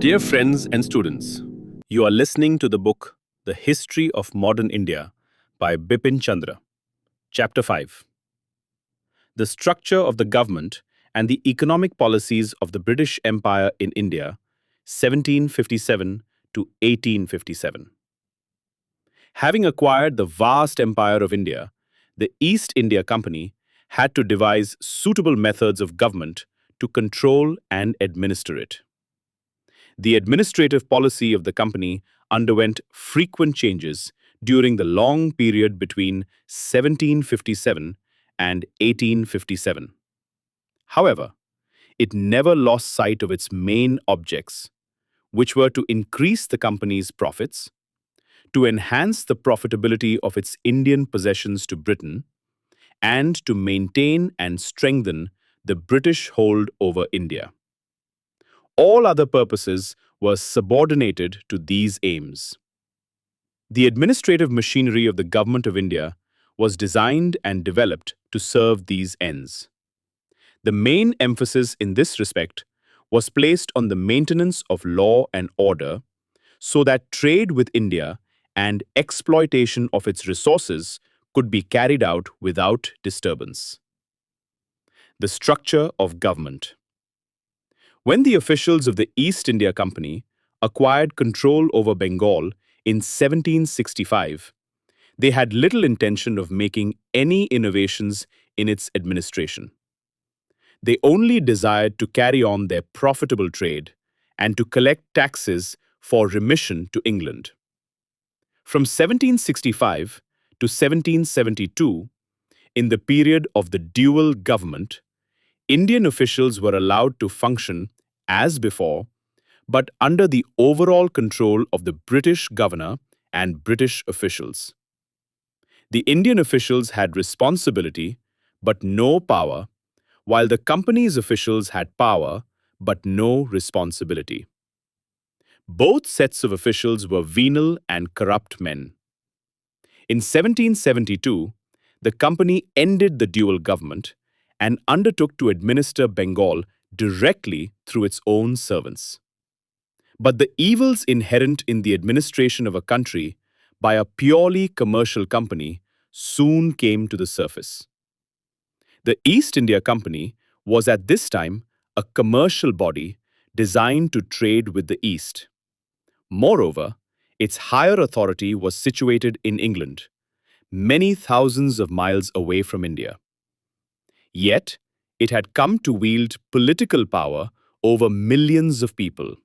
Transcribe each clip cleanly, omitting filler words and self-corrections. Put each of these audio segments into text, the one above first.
Dear friends and students, you are listening to the book The History of Modern India by Bipin Chandra, Chapter 5. The Structure of the Government and the Economic Policies of the British Empire in India, 1757 to 1857. Having acquired the vast empire of India, the East India Company had to devise suitable methods of government to control and administer it. The administrative policy of the company underwent frequent changes during the long period between 1757 and 1857. However, it never lost sight of its main objects, which were to increase the company's profits, to enhance the profitability of its Indian possessions to Britain, and to maintain and strengthen the British hold over India. All other purposes were subordinated to these aims. The administrative machinery of the Government of India was designed and developed to serve these ends. The main emphasis in this respect was placed on the maintenance of law and order so that trade with India and exploitation of its resources could be carried out without disturbance. The structure of government. When the officials of the East India Company acquired control over Bengal in 1765, they had little intention of making any innovations in its administration. They only desired to carry on their profitable trade and to collect taxes for remission to England. From 1765 to 1772, in the period of the dual government, Indian officials were allowed to function as before, but under the overall control of the British governor and British officials. The Indian officials had responsibility but no power, while the company's officials had power but no responsibility. Both sets of officials were venal and corrupt men. In 1772, the company ended the dual government and undertook to administer Bengal directly through its own servants. But the evils inherent in the administration of a country by a purely commercial company soon came to the surface. The East India Company was at this time a commercial body designed to trade with the East. Moreover, its higher authority was situated in England, many thousands of miles away from India. Yet, it had come to wield political power over millions of people.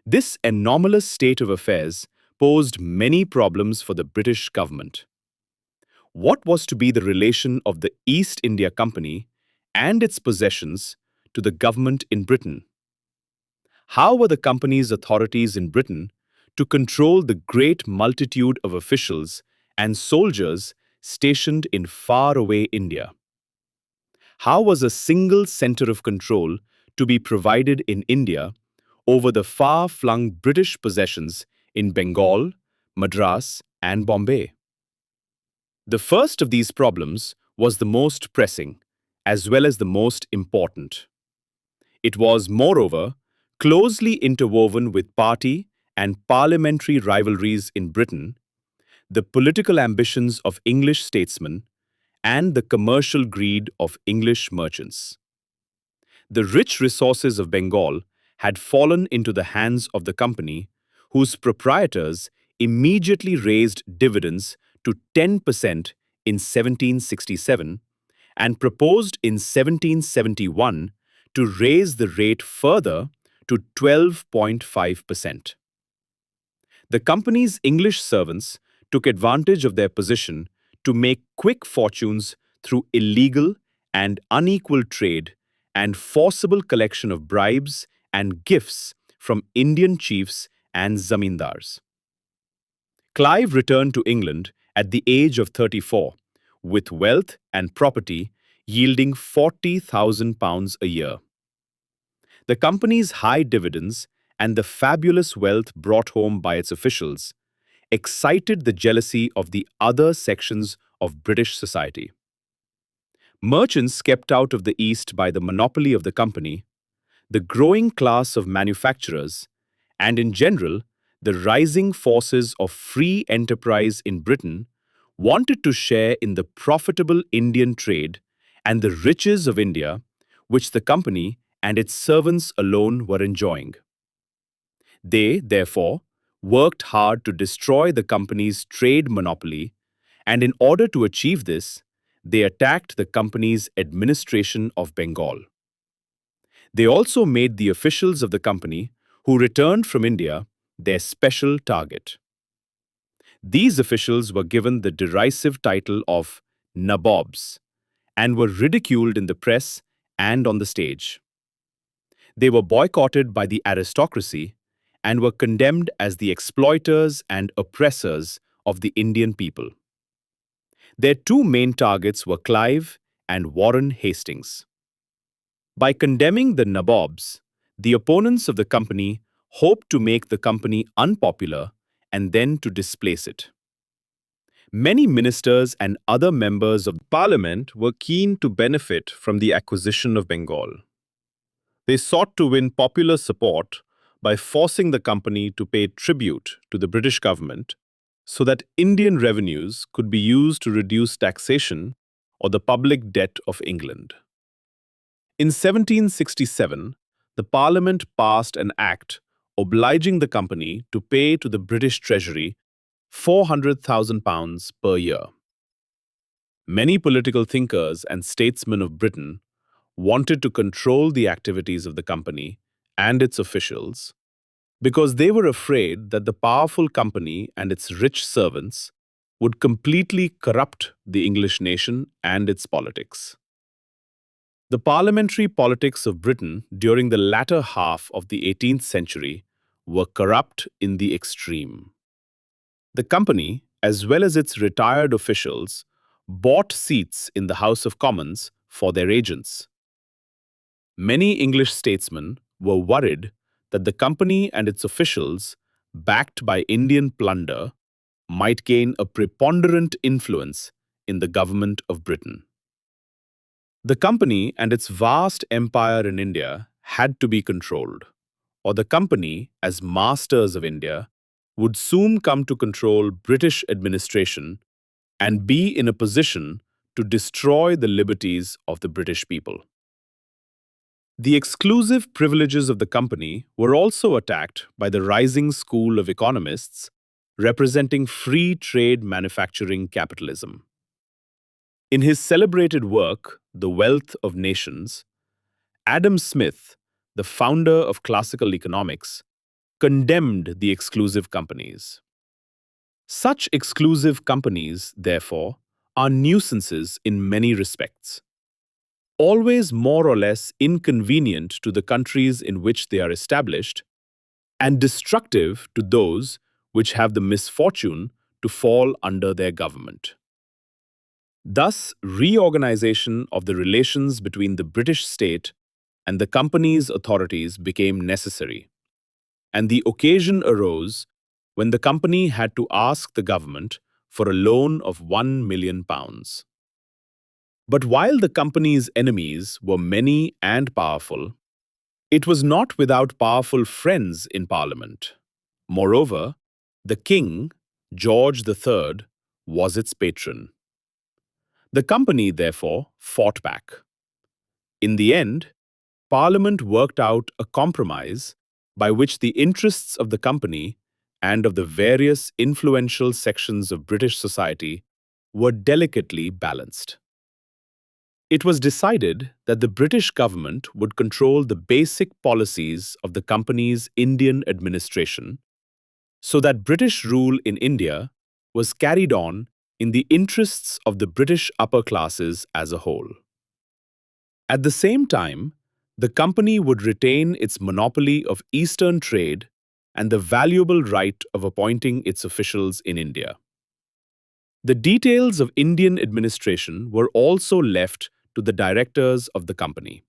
This anomalous state of affairs posed many problems for the British government. What was to be the relation of the East India Company and its possessions to the government in Britain? How were the company's authorities in Britain to control the great multitude of officials and soldiers stationed in faraway India? How was a single center of control to be provided in India over the far-flung British possessions in Bengal, Madras, and Bombay? The first of these problems was the most pressing, as well as the most important. It was, moreover, closely interwoven with party and parliamentary rivalries in Britain, the political ambitions of English statesmen, and the commercial greed of English merchants. The rich resources of Bengal had fallen into the hands of the company, whose proprietors immediately raised dividends to 10% in 1767 and proposed in 1771 to raise the rate further to 12.5%. The company's English servants took advantage of their position to make quick fortunes through illegal and unequal trade and forcible collection of bribes and gifts from Indian chiefs and zamindars. Clive returned to England at the age of 34, with wealth and property yielding £40,000 a year. The company's high dividends and the fabulous wealth brought home by its officials excited the jealousy of the other sections of British society. Merchants kept out of the East by the monopoly of the company, the growing class of manufacturers, and in general, the rising forces of free enterprise in Britain wanted to share in the profitable Indian trade and the riches of India, which the company and its servants alone were enjoying. They, therefore, worked hard to destroy the company's trade monopoly, and in order to achieve this, they attacked the company's administration of Bengal. They also made the officials of the company who returned from India their special target. These officials were given the derisive title of nabobs and were ridiculed in the press and on the stage. They were boycotted by the aristocracy and were condemned as the exploiters and oppressors of the Indian people. Their two main targets were Clive and Warren Hastings. By condemning the nabobs, the opponents of the company hoped to make the company unpopular and then to displace it. Many ministers and other members of parliament were keen to benefit from the acquisition of Bengal. They sought to win popular support by forcing the company to pay tribute to the British government so that Indian revenues could be used to reduce taxation or the public debt of England. In 1767, the Parliament passed an act obliging the company to pay to the British Treasury £400,000 per year. Many political thinkers and statesmen of Britain wanted to control the activities of the company and its officials because they were afraid that the powerful company and its rich servants would completely corrupt the English nation and its politics. The parliamentary politics of Britain during the latter half of the 18th century were corrupt in the extreme. The company, as well as its retired officials, bought seats in the House of Commons for their agents. Many English statesmen were worried that the company and its officials, backed by Indian plunder, might gain a preponderant influence in the government of Britain. The company and its vast empire in India had to be controlled, or the company, as masters of India, would soon come to control British administration and be in a position to destroy the liberties of the British people. The exclusive privileges of the company were also attacked by the rising school of economists representing free trade manufacturing capitalism. In his celebrated work, The Wealth of Nations, Adam Smith, the founder of classical economics, condemned the exclusive companies. Such exclusive companies, therefore, are nuisances in many respects, always more or less inconvenient to the countries in which they are established, and destructive to those which have the misfortune to fall under their government. Thus, reorganization of the relations between the British state and the company's authorities became necessary, and the occasion arose when the company had to ask the government for a loan of £1 million. But while the company's enemies were many and powerful, it was not without powerful friends in Parliament. Moreover, the King, George III, was its patron. The company, therefore, fought back. In the end, Parliament worked out a compromise by which the interests of the company and of the various influential sections of British society were delicately balanced. It was decided that the British government would control the basic policies of the company's Indian administration, so that British rule in India was carried on in the interests of the British upper classes as a whole. At the same time, the company would retain its monopoly of Eastern trade and the valuable right of appointing its officials in India. The details of Indian administration were also left to the directors of the company.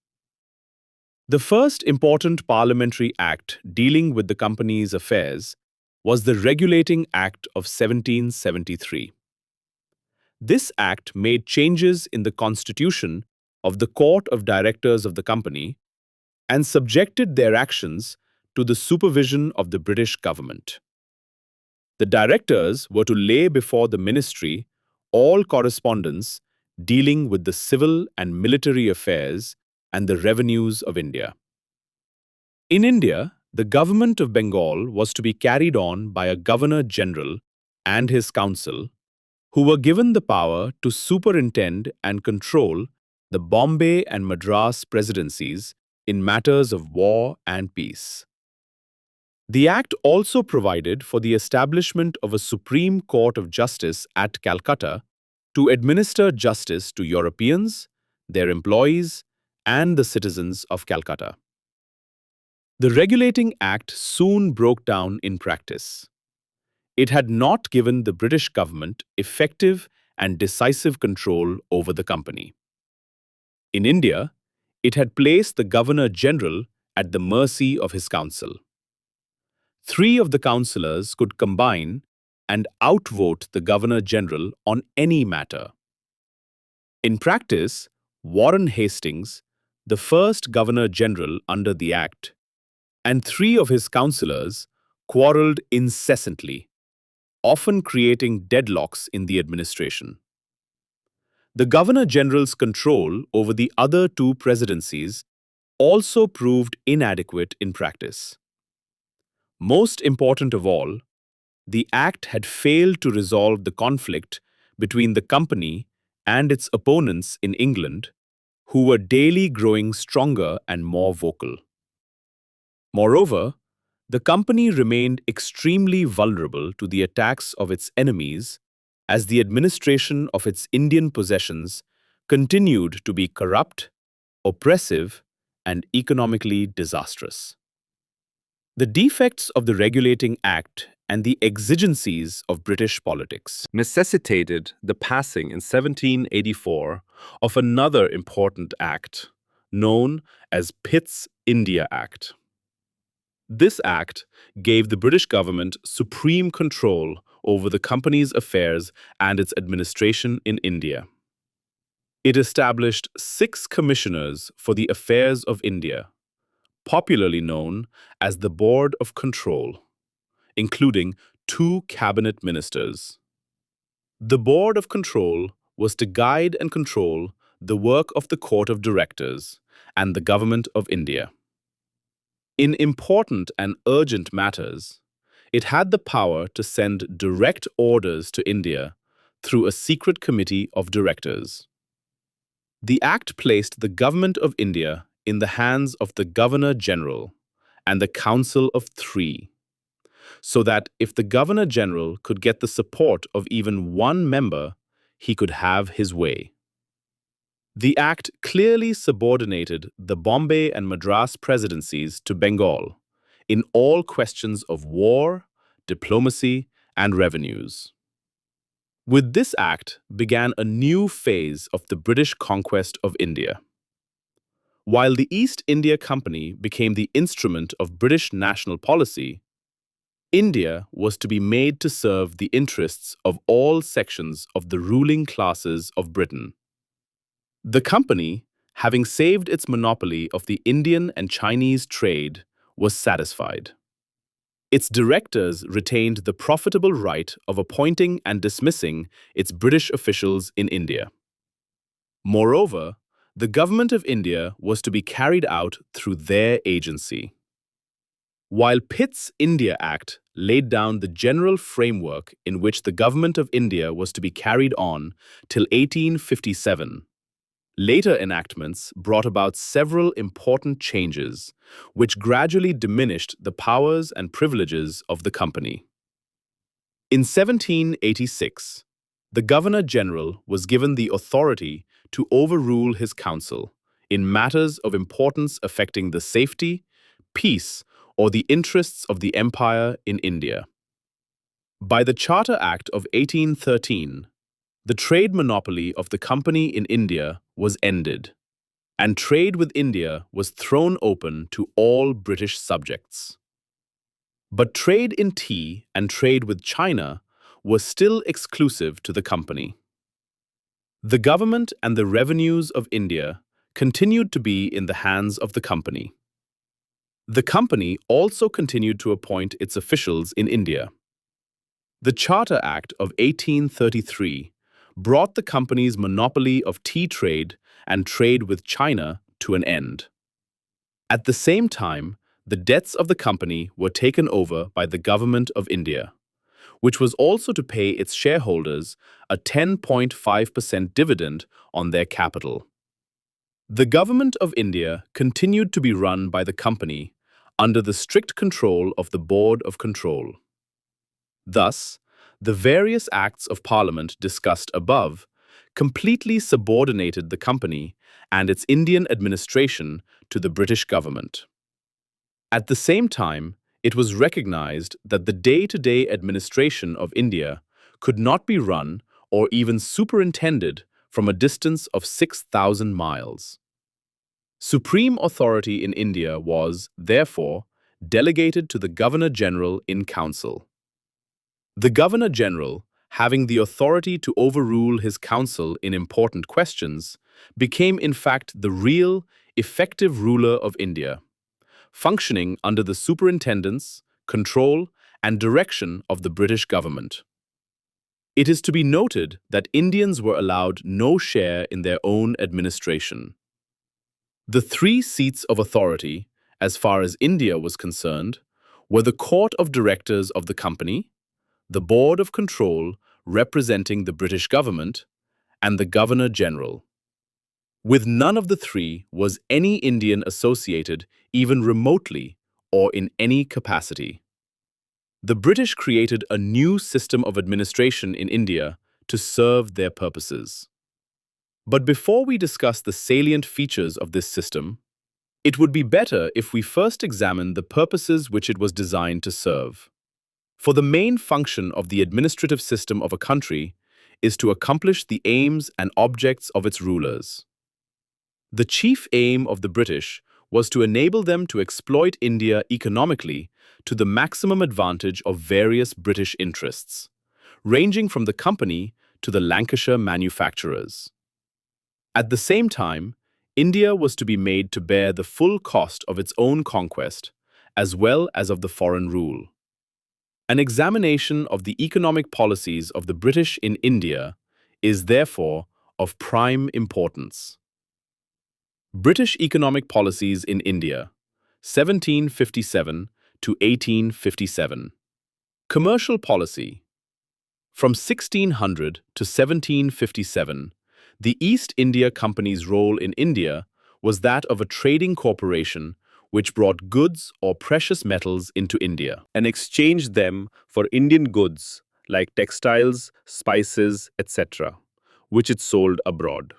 The first important parliamentary act dealing with the company's affairs was the Regulating Act of 1773. This act made changes in the constitution of the Court of Directors of the company and subjected their actions to the supervision of the British government. The directors were to lay before the ministry all correspondence dealing with the civil and military affairs and the revenues of India. In India, the government of Bengal was to be carried on by a governor-general and his council, who were given the power to superintend and control the Bombay and Madras presidencies in matters of war and peace. The Act also provided for the establishment of a Supreme Court of Justice at Calcutta to administer justice to Europeans, their employees, and the citizens of Calcutta. The Regulating Act soon broke down in practice. It had not given the British government effective and decisive control over the company. In India, it had placed the Governor-General at the mercy of his council. 3 of the councillors could combine and outvote the Governor-General on any matter. In practice, Warren Hastings, the first Governor-General under the Act, and 3 of his councillors quarrelled incessantly, often creating deadlocks in the administration. The Governor-General's control over the other 2 presidencies also proved inadequate in practice. Most important of all, the Act had failed to resolve the conflict between the company and its opponents in England, who were daily growing stronger and more vocal. Moreover, the company remained extremely vulnerable to the attacks of its enemies as the administration of its Indian possessions continued to be corrupt, oppressive, and economically disastrous. The defects of the Regulating Act and the exigencies of British politics necessitated the passing in 1784 of another important act, known as Pitt's India Act. This act gave the British government supreme control over the company's affairs and its administration in India. It established 6 commissioners for the affairs of India, popularly known as the Board of Control, including 2 cabinet ministers. The Board of Control was to guide and control the work of the Court of Directors and the Government of India. In important and urgent matters, it had the power to send direct orders to India through a secret committee of directors. The Act placed the Government of India in the hands of the Governor-General and the Council of 3, so that if the Governor-General could get the support of even one member, he could have his way. The Act clearly subordinated the Bombay and Madras presidencies to Bengal in all questions of war, diplomacy, and revenues. With this Act began a new phase of the British conquest of India. While the East India Company became the instrument of British national policy, India was to be made to serve the interests of all sections of the ruling classes of Britain. The company, having saved its monopoly of the Indian and Chinese trade, was satisfied. Its directors retained the profitable right of appointing and dismissing its British officials in India. Moreover, the government of India was to be carried out through their agency. While Pitt's India Act laid down the general framework in which the government of India was to be carried on till 1857, later enactments brought about several important changes, which gradually diminished the powers and privileges of the company. In 1786, the Governor-General was given the authority to overrule his council in matters of importance affecting the safety, peace, or the interests of the empire in India. By the Charter Act of 1813, the trade monopoly of the company in India was ended, and trade with India was thrown open to all British subjects. But trade in tea and trade with China was still exclusive to the company. The government and the revenues of India continued to be in the hands of the company. The company also continued to appoint its officials in India. The Charter Act of 1833 brought the company's monopoly of tea trade and trade with China to an end. At the same time, the debts of the company were taken over by the Government of India, which was also to pay its shareholders a 10.5% dividend on their capital. The Government of India continued to be run by the company under the strict control of the Board of Control. Thus, the various Acts of Parliament discussed above completely subordinated the company and its Indian administration to the British government. At the same time, it was recognized that the day-to-day administration of India could not be run or even superintended from a distance of 6,000 miles. Supreme authority in India was, therefore, delegated to the Governor-General in Council. The Governor-General, having the authority to overrule his council in important questions, became in fact the real, effective ruler of India, functioning under the superintendence, control, and direction of the British government. It is to be noted that Indians were allowed no share in their own administration. The three seats of authority, as far as India was concerned, were the Court of Directors of the company, the Board of Control representing the British government, and the Governor-General. With none of the three was any Indian associated even remotely or in any capacity. The British created a new system of administration in India to serve their purposes. But before we discuss the salient features of this system, it would be better if we first examine the purposes which it was designed to serve. For the main function of the administrative system of a country is to accomplish the aims and objects of its rulers. The chief aim of the British was to enable them to exploit India economically to the maximum advantage of various British interests, ranging from the company to the Lancashire manufacturers. At the same time, India was to be made to bear the full cost of its own conquest, as well as of the foreign rule. An examination of the economic policies of the British in India is therefore of prime importance. British economic policies in India, 1757 to 1857. Commercial policy. From 1600 to 1757, the East India Company's role in India was that of a trading corporation which brought goods or precious metals into India and exchanged them for Indian goods like textiles, spices, etc., which it sold abroad.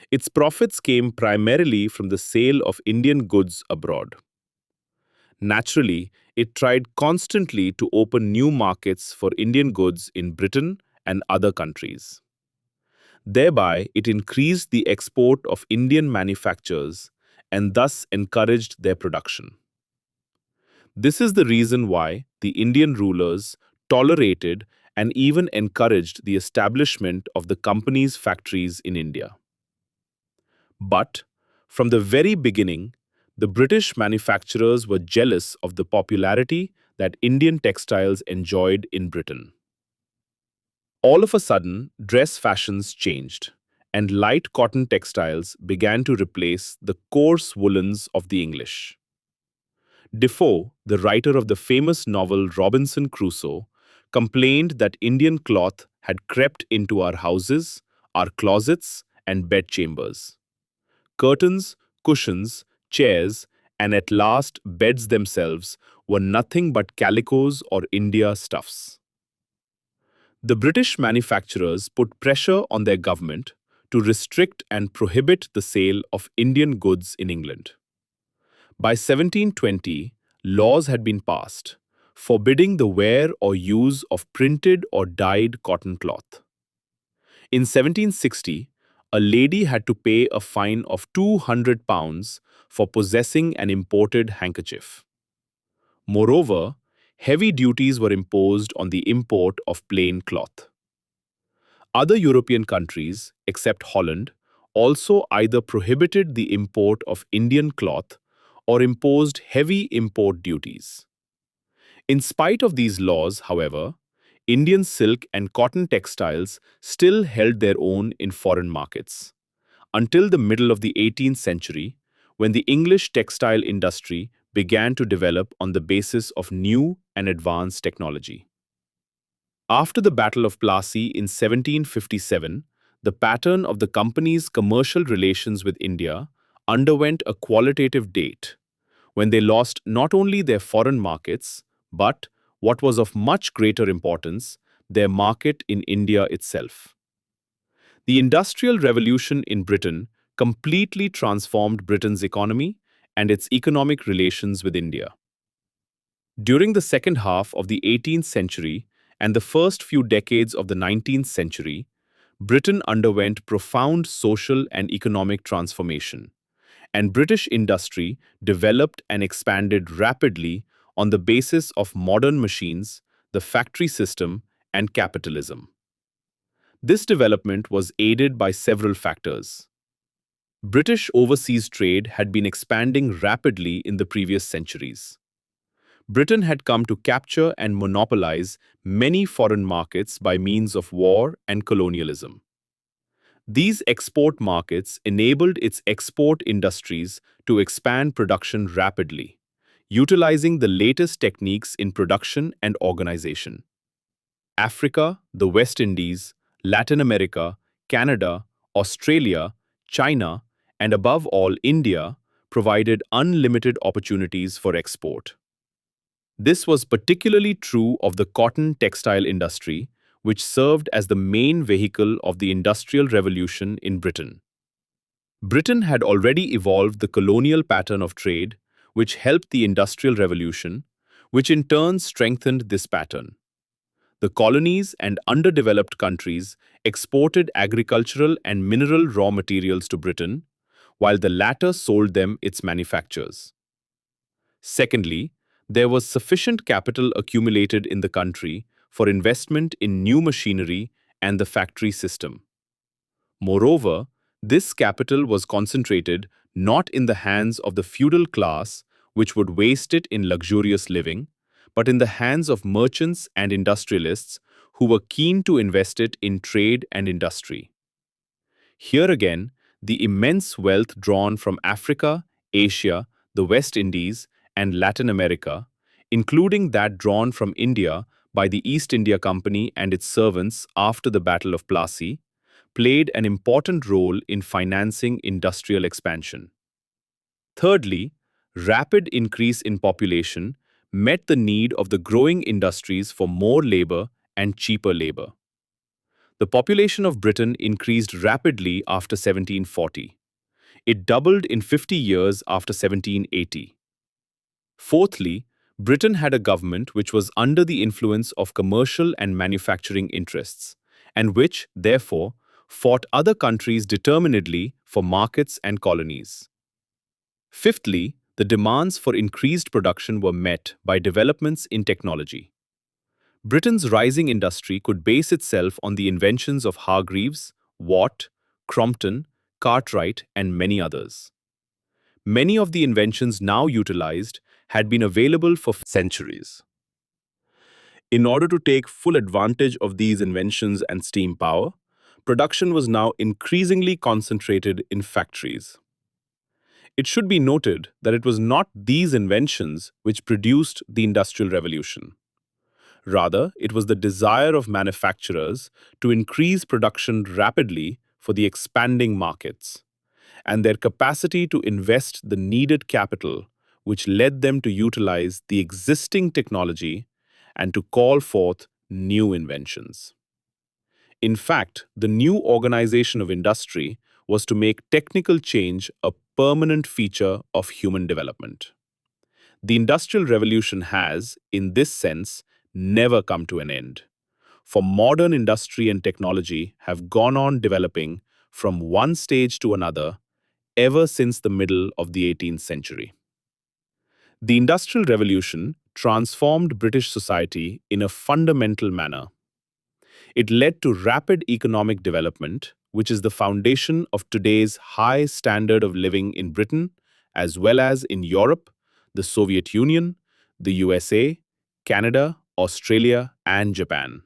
Its profits came primarily from the sale of Indian goods abroad. Naturally, it tried constantly to open new markets for Indian goods in Britain and other countries. Thereby, it increased the export of Indian manufactures and thus encouraged their production. This is the reason why the Indian rulers tolerated and even encouraged the establishment of the company's factories in India. But, from the very beginning, the British manufacturers were jealous of the popularity that Indian textiles enjoyed in Britain. All of a sudden, dress fashions changed, and light cotton textiles began to replace the coarse woolens of the English. Defoe, the writer of the famous novel Robinson Crusoe, complained that Indian cloth had crept into our houses, our closets, and bedchambers. Curtains, cushions, chairs, and at last beds themselves were nothing but calicoes or India stuffs. The British manufacturers put pressure on their government to restrict and prohibit the sale of Indian goods in England. By 1720, laws had been passed, forbidding the wear or use of printed or dyed cotton cloth. In 1760, a lady had to pay a fine of £200 for possessing an imported handkerchief. Moreover, heavy duties were imposed on the import of plain cloth. Other European countries, except Holland, also either prohibited the import of Indian cloth or imposed heavy import duties. In spite of these laws, however, Indian silk and cotton textiles still held their own in foreign markets, until the middle of the 18th century, when the English textile industry began to develop on the basis of new and advanced technology. After the Battle of Plassey in 1757, the pattern of the company's commercial relations with India underwent a qualitative date, when they lost not only their foreign markets, but, what was of much greater importance, their market in India itself. The Industrial Revolution in Britain completely transformed Britain's economy and its economic relations with India. During the second half of the 18th century and the first few decades of the 19th century, Britain underwent profound social and economic transformation, and British industry developed and expanded rapidly on the basis of modern machines, the factory system, and capitalism. This development was aided by several factors. British overseas trade had been expanding rapidly in the previous centuries. Britain had come to capture and monopolize many foreign markets by means of war and colonialism. These export markets enabled its export industries to expand production rapidly, utilizing the latest techniques in production and organization. Africa, the West Indies, Latin America, Canada, Australia, China, and above all India provided unlimited opportunities for export. This was particularly true of the cotton textile industry, which served as the main vehicle of the Industrial Revolution in Britain. Britain had already evolved the colonial pattern of trade, which helped the Industrial Revolution, which in turn strengthened this pattern. The colonies and underdeveloped countries exported agricultural and mineral raw materials to Britain, while the latter sold them its manufactures. Secondly, there was sufficient capital accumulated in the country for investment in new machinery and the factory system. Moreover, this capital was concentrated not in the hands of the feudal class, which would waste it in luxurious living, but in the hands of merchants and industrialists who were keen to invest it in trade and industry. Here again, the immense wealth drawn from Africa, Asia, the West Indies, and Latin America, including that drawn from India by the East India Company and its servants after the Battle of Plassey, played an important role in financing industrial expansion. Thirdly, rapid increase in population met the need of the growing industries for more labor and cheaper labor. The population of Britain increased rapidly after 1740. It doubled in 50 years after 1780. Fourthly, Britain had a government which was under the influence of commercial and manufacturing interests, and which, therefore, fought other countries determinedly for markets and colonies. Fifthly, the demands for increased production were met by developments in technology. Britain's rising industry could base itself on the inventions of Hargreaves, Watt, Crompton, Cartwright, and many others. Many of the inventions now utilized had been available for centuries. In order to take full advantage of these inventions and steam power, production was now increasingly concentrated in factories. It should be noted that it was not these inventions which produced the Industrial Revolution. Rather, it was the desire of manufacturers to increase production rapidly for the expanding markets, and their capacity to invest the needed capital which led them to utilize the existing technology and to call forth new inventions. In fact, the new organization of industry was to make technical change a permanent feature of human development. The Industrial Revolution has, in this sense, never come to an end, for modern industry and technology have gone on developing from one stage to another ever since the middle of the 18th century. The Industrial Revolution transformed British society in a fundamental manner. It led to rapid economic development, which is the foundation of today's high standard of living in Britain as well as in Europe, the Soviet Union, the USA, Canada, Australia, and Japan.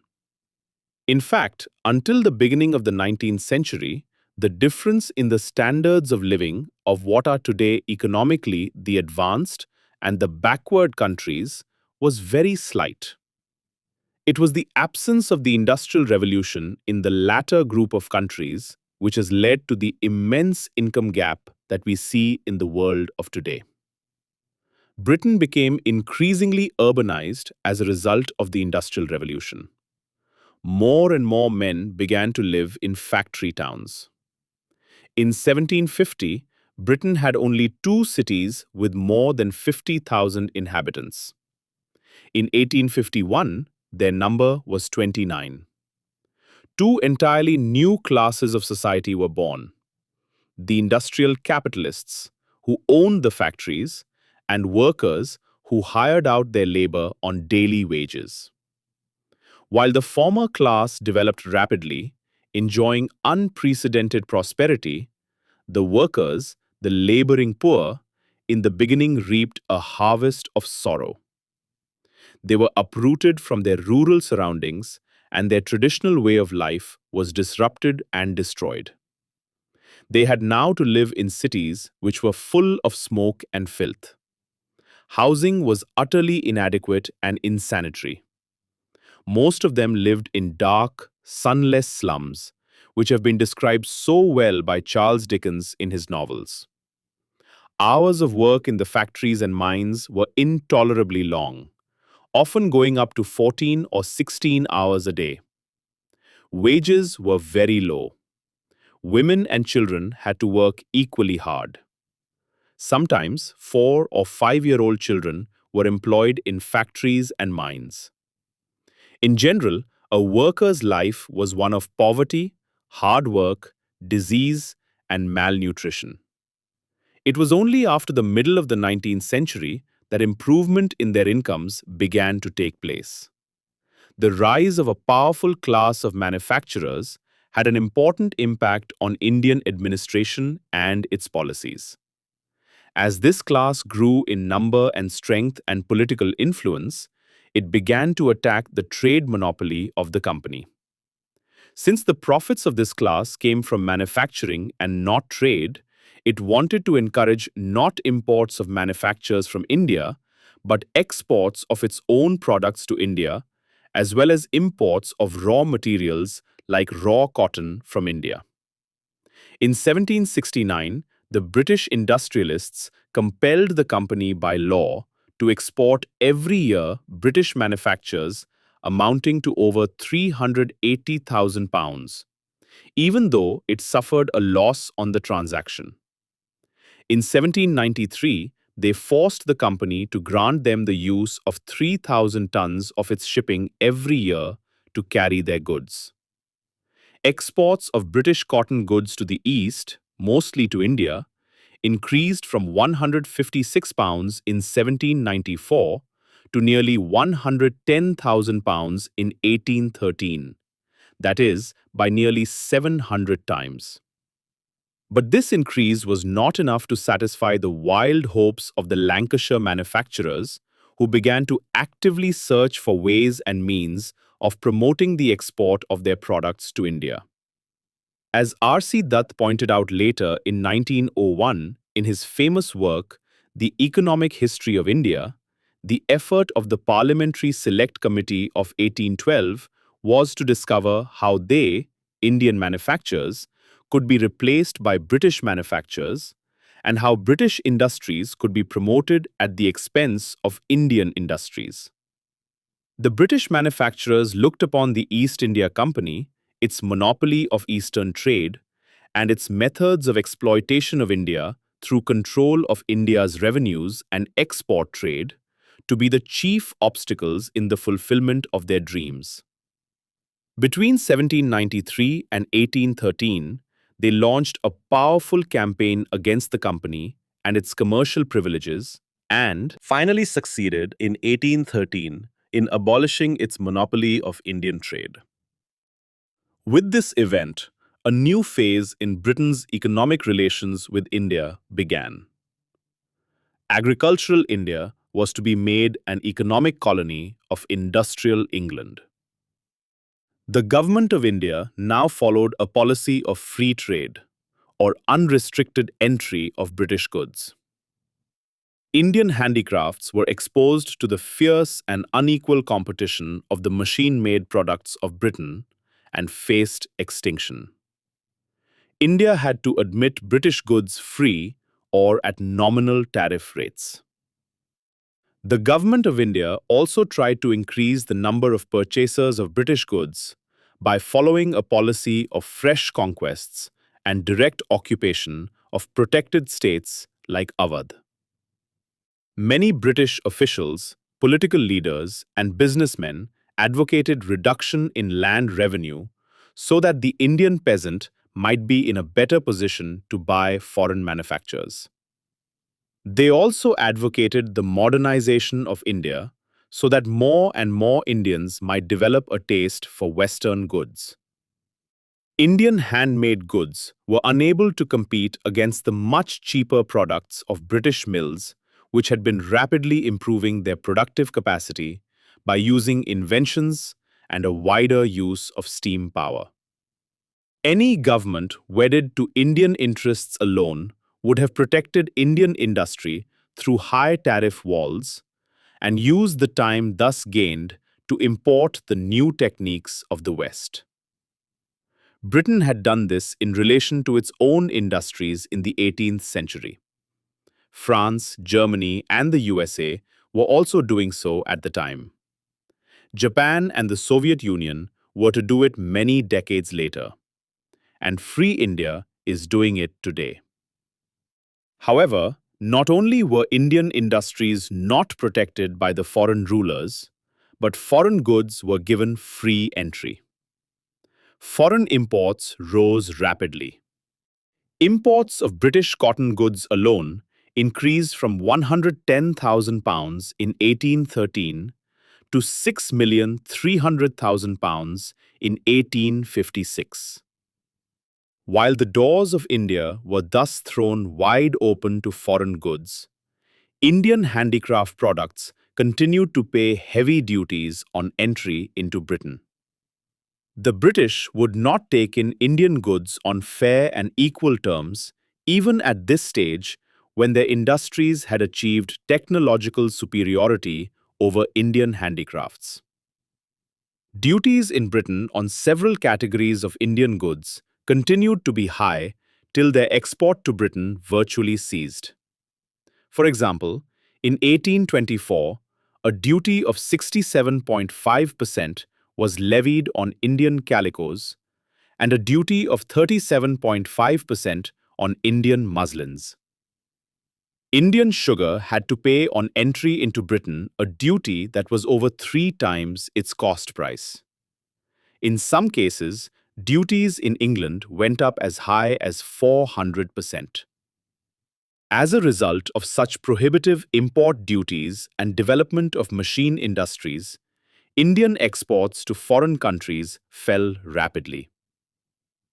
In fact, until the beginning of the 19th century, the difference in the standards of living of what are today economically the advanced and the backward countries was very slight. It was the absence of the Industrial Revolution in the latter group of countries which has led to the immense income gap that we see in the world of today. Britain became increasingly urbanized as a result of the Industrial Revolution. More and more men began to live in factory towns. In 1750, Britain had only two cities with more than 50,000 inhabitants. In 1851, their number was 29. Two entirely new classes of society were born: the industrial capitalists, who owned the factories, and workers who hired out their labor on daily wages. While the former class developed rapidly, enjoying unprecedented prosperity, the workers, the laboring poor, in the beginning reaped a harvest of sorrow. They were uprooted from their rural surroundings, and their traditional way of life was disrupted and destroyed. They had now to live in cities which were full of smoke and filth. Housing was utterly inadequate and insanitary. Most of them lived in dark, sunless slums, which have been described so well by Charles Dickens in his novels. Hours of work in the factories and mines were intolerably long, often going up to 14 or 16 hours a day. Wages were very low. Women and children had to work equally hard. Sometimes 4 or 5-year-old children were employed in factories and mines. In general, a worker's life was one of poverty, hard work, disease, and malnutrition. It was only after the middle of the 19th century that improvement in their incomes began to take place. The rise of a powerful class of manufacturers had an important impact on Indian administration and its policies. As this class grew in number and strength and political influence, it began to attack the trade monopoly of the company. Since the profits of this class came from manufacturing and not trade, it wanted to encourage not imports of manufactures from India, but exports of its own products to India, as well as imports of raw materials like raw cotton from India. In 1769, the British industrialists compelled the company by law to export every year British manufactures amounting to over 380,000 pounds, even though it suffered a loss on the transaction. In 1793, they forced the company to grant them the use of 3,000 tons of its shipping every year to carry their goods. Exports of British cotton goods to the East, mostly to India, increased from 156 pounds in 1794 to nearly 110,000 pounds in 1813, that is, by nearly 700 times. But this increase was not enough to satisfy the wild hopes of the Lancashire manufacturers, who began to actively search for ways and means of promoting the export of their products to India. As R.C. Dutt pointed out later in 1901 in his famous work, The Economic History of India, the effort of the Parliamentary Select Committee of 1812 was to discover how they, Indian manufacturers, could be replaced by British manufacturers, and how British industries could be promoted at the expense of Indian industries. The British manufacturers looked upon the East India Company, its monopoly of Eastern trade, and its methods of exploitation of India through control of India's revenues and export trade, to be the chief obstacles in the fulfillment of their dreams. Between 1793 and 1813, they launched a powerful campaign against the company and its commercial privileges, and finally succeeded in 1813 in abolishing its monopoly of Indian trade. With this event, a new phase in Britain's economic relations with India began. Agricultural India was to be made an economic colony of industrial England. The government of India now followed a policy of free trade, or unrestricted entry of British goods. Indian handicrafts were exposed to the fierce and unequal competition of the machine-made products of Britain and faced extinction. India had to admit British goods free or at nominal tariff rates. The government of India also tried to increase the number of purchasers of British goods by following a policy of fresh conquests and direct occupation of protected states like Awadh. Many British officials, political leaders, and businessmen advocated reduction in land revenue so that the Indian peasant might be in a better position to buy foreign manufactures. They also advocated the modernization of India so that more and more Indians might develop a taste for Western goods. Indian handmade goods were unable to compete against the much cheaper products of British mills, which had been rapidly improving their productive capacity by using inventions and a wider use of steam power. Any government wedded to Indian interests alone would have protected Indian industry through high tariff walls and used the time thus gained to import the new techniques of the West. Britain had done this in relation to its own industries in the 18th century. France, Germany, and the USA were also doing so at the time. Japan and the Soviet Union were to do it many decades later. And Free India is doing it today. However, not only were Indian industries not protected by the foreign rulers, but foreign goods were given free entry. Foreign imports rose rapidly. Imports of British cotton goods alone increased from £110,000 in 1813 to £6,300,000 in 1856. While the doors of India were thus thrown wide open to foreign goods, Indian handicraft products continued to pay heavy duties on entry into Britain. The British would not take in Indian goods on fair and equal terms, even at this stage when their industries had achieved technological superiority over Indian handicrafts. Duties in Britain on several categories of Indian goods continued to be high till their export to Britain virtually ceased. For example, in 1824, a duty of 67.5% was levied on Indian calicos and a duty of 37.5% on Indian muslins. Indian sugar had to pay on entry into Britain a duty that was over 3 times its cost price. In some cases, duties in England went up as high as 400%. As a result of such prohibitive import duties and development of machine industries, Indian exports to foreign countries fell rapidly.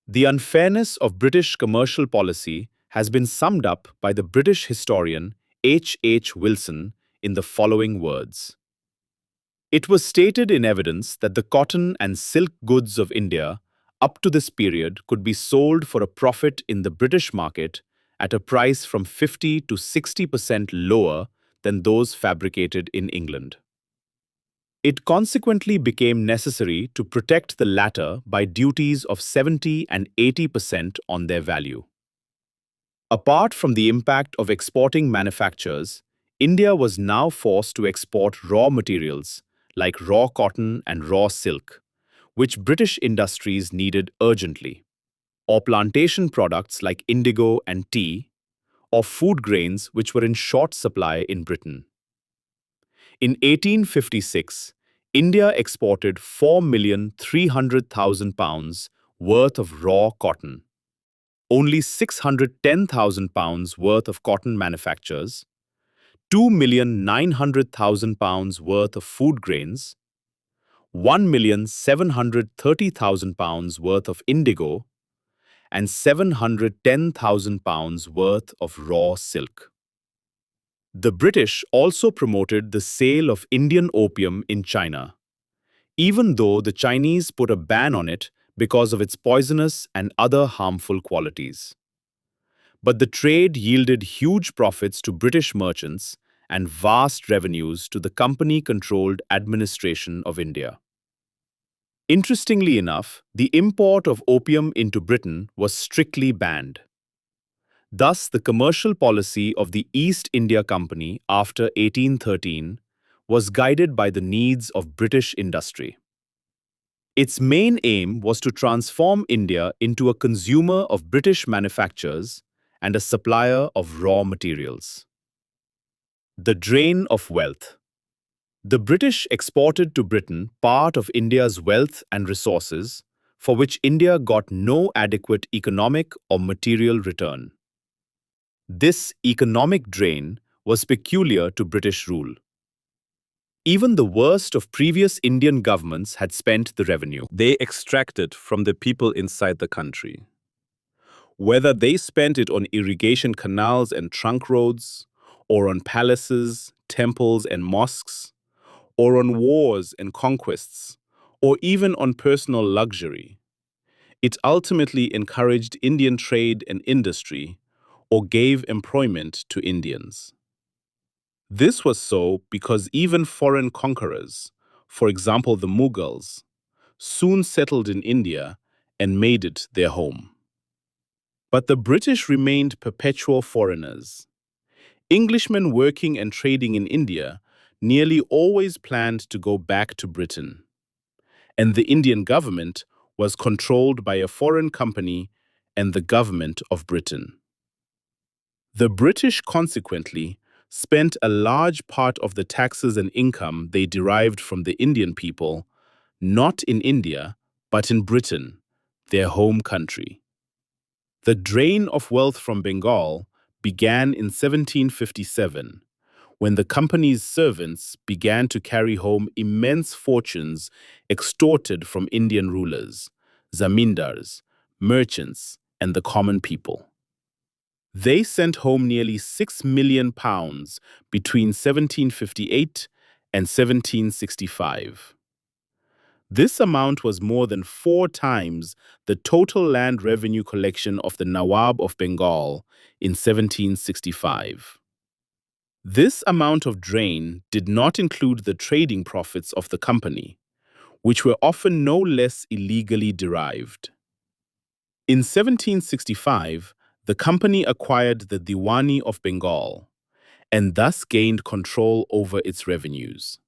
The unfairness of British commercial policy has been summed up by the British historian H. Wilson in the following words. It was stated in evidence that the cotton and silk goods of India up to this period could be sold for a profit in the British market at a price from 50 to 60% lower than those fabricated in England. It consequently became necessary to protect the latter by duties of 70 and 80% on their value. Apart from the impact of exporting manufactures, India was now forced to export raw materials like raw cotton and raw silk, which British industries needed urgently, or plantation products like indigo and tea, or food grains which were in short supply in Britain. In 1856, India exported £4,300,000 worth of raw cotton, only £610,000 worth of cotton manufactures, £2,900,000 worth of food grains, £1,730,000 worth of indigo, and £710,000 worth of raw silk. The British also promoted the sale of Indian opium in China, even though the Chinese put a ban on it because of its poisonous and other harmful qualities. But the trade yielded huge profits to British merchants and vast revenues to the company-controlled administration of India. Interestingly enough, the import of opium into Britain was strictly banned. Thus, the commercial policy of the East India Company after 1813 was guided by the needs of British industry. Its main aim was to transform India into a consumer of British manufactures and a supplier of raw materials. The drain of wealth. The British exported to Britain part of India's wealth and resources, for which India got no adequate economic or material return. This economic drain was peculiar to British rule. Even the worst of previous Indian governments had spent the revenue they extracted from the people inside the country. Whether they spent it on irrigation canals and trunk roads, or on palaces, temples, and mosques, or on wars and conquests, or even on personal luxury, it ultimately encouraged Indian trade and industry, or gave employment to Indians. This was so because even foreign conquerors, for example the Mughals, soon settled in India and made it their home. But the British remained perpetual foreigners. Englishmen working and trading in India nearly always planned to go back to Britain, and the Indian government was controlled by a foreign company and the government of Britain. The British consequently spent a large part of the taxes and income they derived from the Indian people not in India, but in Britain, their home country. The drain of wealth from Bengal began in 1757, when the company's servants began to carry home immense fortunes extorted from Indian rulers, zamindars, merchants, and the common people. They sent home nearly £6 million between 1758 and 1765. This amount was more than 4 times the total land revenue collection of the Nawab of Bengal in 1765. This amount of drain did not include the trading profits of the company, which were often no less illegally derived. In 1765, the company acquired the Diwani of Bengal and thus gained control over its revenues.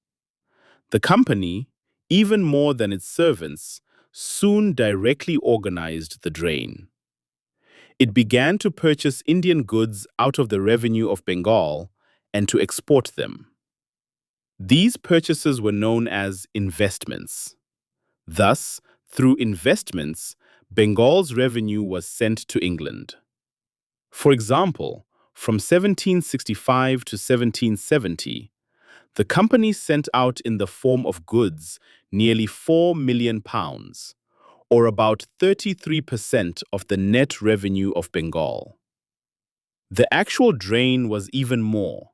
The company, even more than its servants, soon directly organized the drain. It began to purchase Indian goods out of the revenue of Bengal and to export them. These purchases were known as investments. Thus, through investments, Bengal's revenue was sent to England. For example, from 1765 to 1770, the company sent out in the form of goods nearly £4 million, or about 33% of the net revenue of Bengal. The actual drain was even more,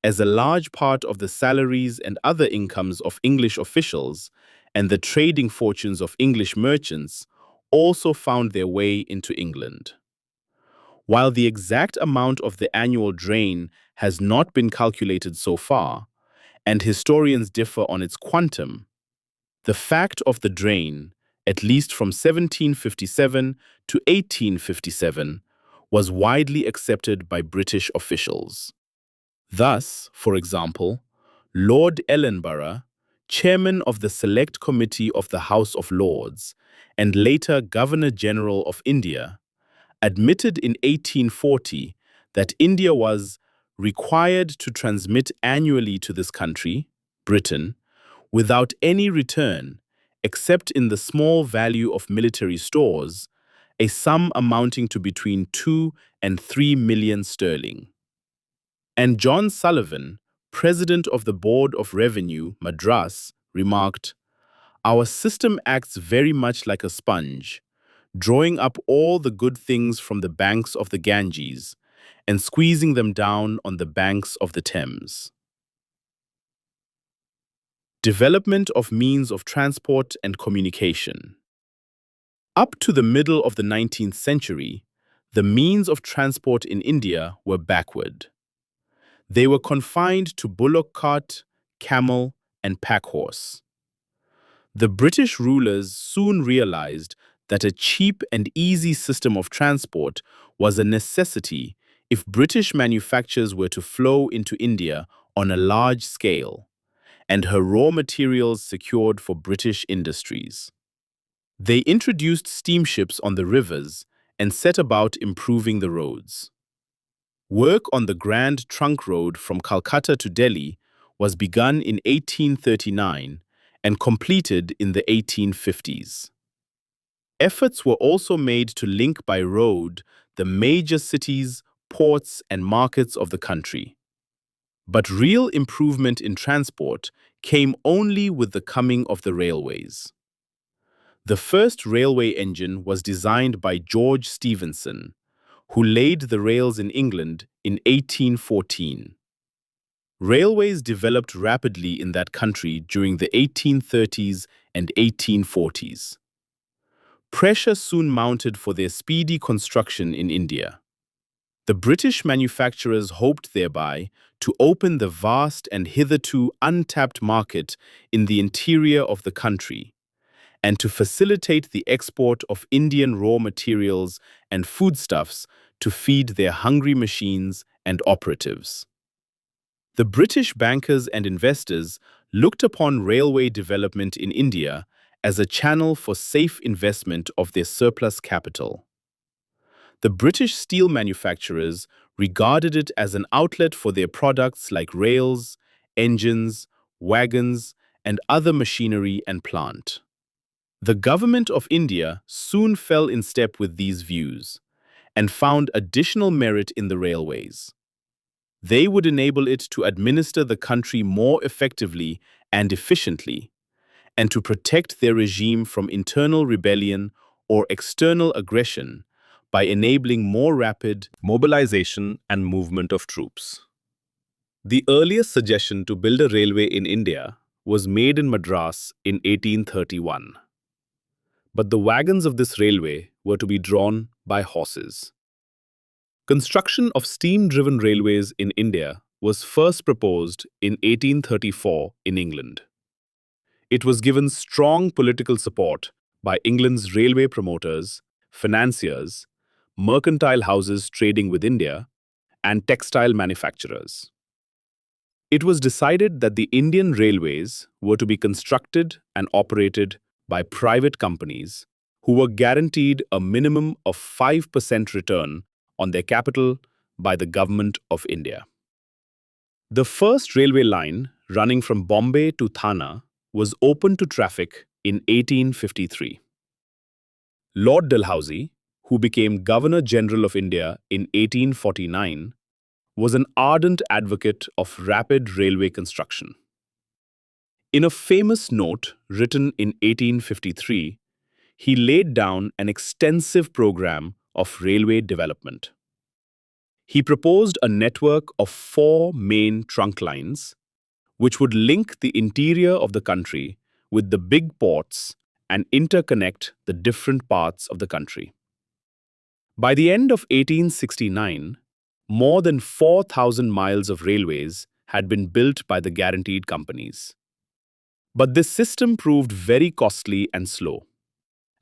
as a large part of the salaries and other incomes of English officials and the trading fortunes of English merchants also found their way into England. While the exact amount of the annual drain has not been calculated so far, and historians differ on its quantum, the fact of the drain, at least from 1757 to 1857, was widely accepted by British officials. Thus, for example, Lord Ellenborough, chairman of the Select Committee of the House of Lords and later Governor-General of India, admitted in 1840 that India was required to transmit annually to this country, Britain, without any return, except in the small value of military stores, a sum amounting to between 2 and 3 million sterling. And John Sullivan, president of the Board of Revenue, Madras, remarked, "Our system acts very much like a sponge, drawing up all the good things from the banks of the Ganges and squeezing them down on the banks of the Thames. Development of means of transport and communication. Up to the middle of the 19th century, the means of transport in India were backward. They were confined to bullock cart, camel, and pack horse. The British rulers soon realized that a cheap and easy system of transport was a necessity if British manufactures were to flow into India on a large scale, and her raw materials secured for British industries. They introduced steamships on the rivers and set about improving the roads. Work on the Grand Trunk Road from Calcutta to Delhi was begun in 1839 and completed in the 1850s. Efforts were also made to link by road the major cities, ports, and markets of the country. But real improvement in transport came only with the coming of the railways. The first railway engine was designed by George Stephenson, who laid the rails in England in 1814. Railways developed rapidly in that country during the 1830s and 1840s. Pressure soon mounted for their speedy construction in India. The British manufacturers hoped thereby to open the vast and hitherto untapped market in the interior of the country, and to facilitate the export of Indian raw materials and foodstuffs to feed their hungry machines and operatives. The British bankers and investors looked upon railway development in India as a channel for safe investment of their surplus capital. The British steel manufacturers regarded it as an outlet for their products like rails, engines, wagons, and other machinery and plant. The government of India soon fell in step with these views and found additional merit in the railways. They would enable it to administer the country more effectively and efficiently, and to protect their regime from internal rebellion or external aggression by enabling more rapid mobilization and movement of troops. The earliest suggestion to build a railway in India was made in Madras in 1831. But the wagons of this railway were to be drawn by horses. Construction of steam-driven railways in India was first proposed in 1834 in England. It was given strong political support by England's railway promoters, financiers, mercantile houses trading with India, and textile manufacturers. It was decided that the Indian railways were to be constructed and operated by private companies who were guaranteed a minimum of 5% return on their capital by the Government of India. The first railway line running from Bombay to Thana was opened to traffic in 1853. Lord Dalhousie, who became Governor General of India in 1849, was an ardent advocate of rapid railway construction. In a famous note written in 1853, he laid down an extensive program of railway development. He proposed a network of 4 main trunk lines, which would link the interior of the country with the big ports and interconnect the different parts of the country. By the end of 1869, more than 4,000 miles of railways had been built by the guaranteed companies. But this system proved very costly and slow.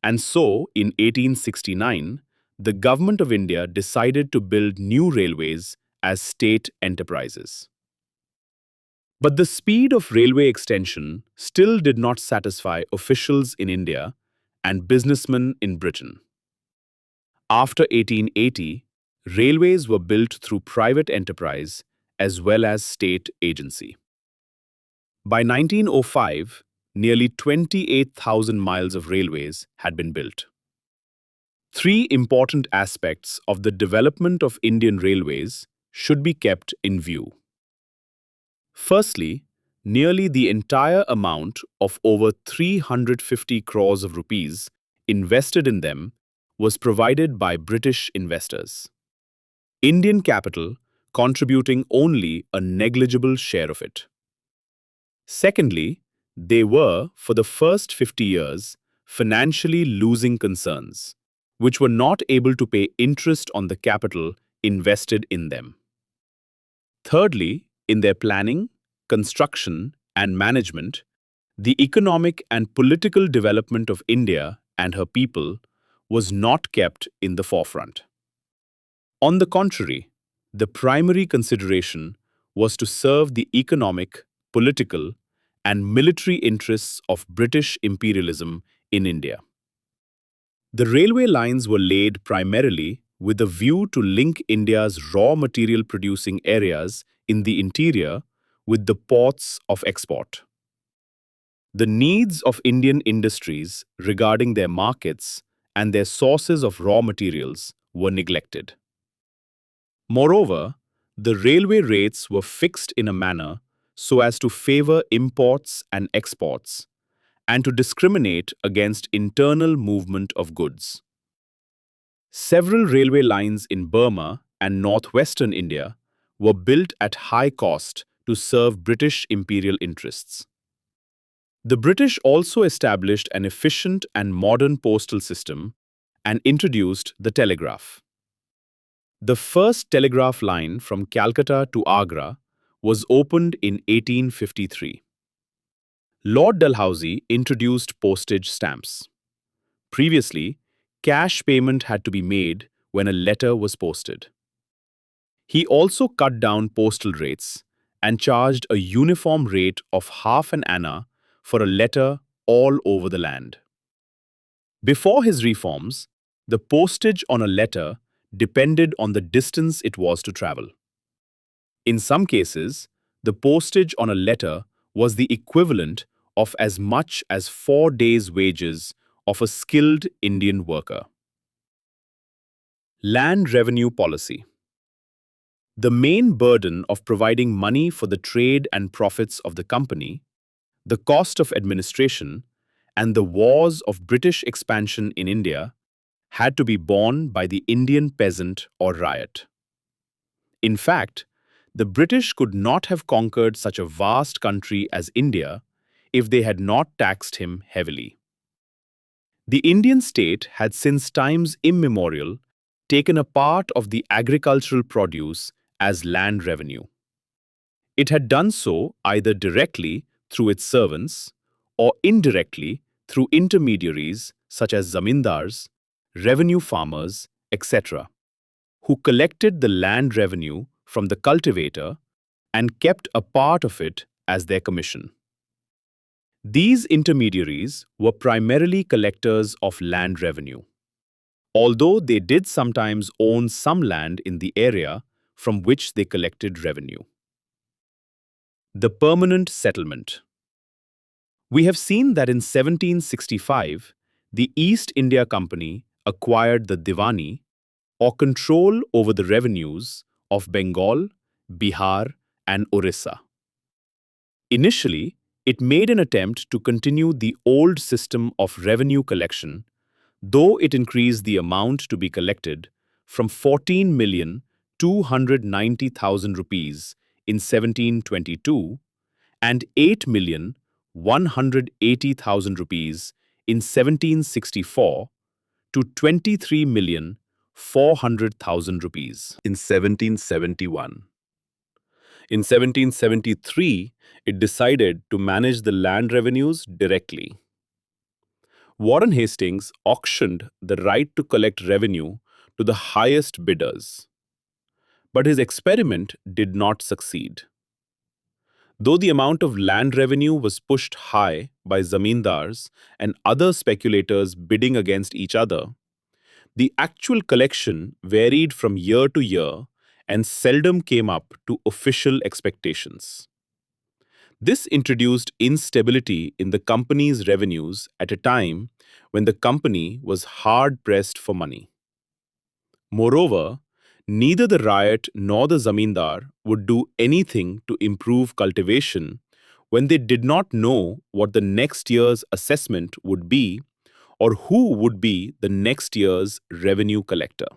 And so, in 1869, the Government of India decided to build new railways as state enterprises. But the speed of railway extension still did not satisfy officials in India and businessmen in Britain. After 1880, railways were built through private enterprise as well as state agency. By 1905, nearly 28,000 miles of railways had been built. 3 important aspects of the development of Indian railways should be kept in view. Firstly, nearly the entire amount of over 350 crores of rupees invested in them was provided by British investors. Indian capital contributing only a negligible share of it. Secondly, they were, for the first 50 years, financially losing concerns, which were not able to pay interest on the capital invested in them. Thirdly, in their planning, construction, and management, the economic and political development of India and her people was not kept in the forefront. On the contrary, the primary consideration was to serve the economic, political, and military interests of British imperialism in India. The railway lines were laid primarily with a view to link India's raw material producing areas in the interior with the ports of export. The needs of Indian industries regarding their markets and their sources of raw materials were neglected. Moreover, the railway rates were fixed in a manner so as to favor imports and exports, and to discriminate against internal movement of goods. Several railway lines in Burma and northwestern India were built at high cost to serve British imperial interests. The British also established an efficient and modern postal system and introduced the telegraph. The first telegraph line from Calcutta to Agra was opened in 1853. Lord Dalhousie introduced postage stamps. Previously, cash payment had to be made when a letter was posted. He also cut down postal rates and charged a uniform rate of half an anna for a letter all over the land. Before his reforms, the postage on a letter depended on the distance it was to travel. In some cases, the postage on a letter was the equivalent of as much as 4 days' wages of a skilled Indian worker. Land revenue policy. The main burden of providing money for the trade and profits of the company, the cost of administration, and the wars of British expansion in India had to be borne by the Indian peasant or ryot. In fact, the British could not have conquered such a vast country as India if they had not taxed him heavily. The Indian state had since times immemorial taken a part of the agricultural produce as land revenue. It had done so either directly through its servants or indirectly through intermediaries such as zamindars, revenue farmers, etc., who collected the land revenue from the cultivator and kept a part of it as their commission. These intermediaries were primarily collectors of land revenue, although they did sometimes own some land in the area from which they collected revenue. The permanent settlement. We have seen that in 1765, the East India Company acquired the Diwani, or control over the revenues, of Bengal, Bihar, and Orissa. Initially, it made an attempt to continue the old system of revenue collection, though it increased the amount to be collected from 14,290,000 rupees in 1722 and 8,180,000 rupees in 1764 to 23,400,000 rupees in 1771. In 1773, it decided to manage the land revenues directly. Warren Hastings auctioned the right to collect revenue to the highest bidders. But his experiment did not succeed. Though the amount of land revenue was pushed high by zamindars and other speculators bidding against each other, the actual collection varied from year to year and seldom came up to official expectations. This introduced instability in the company's revenues at a time when the company was hard-pressed for money. Moreover, neither the ryot nor the zamindar would do anything to improve cultivation when they did not know what the next year's assessment would be or who would be the next year's revenue collector.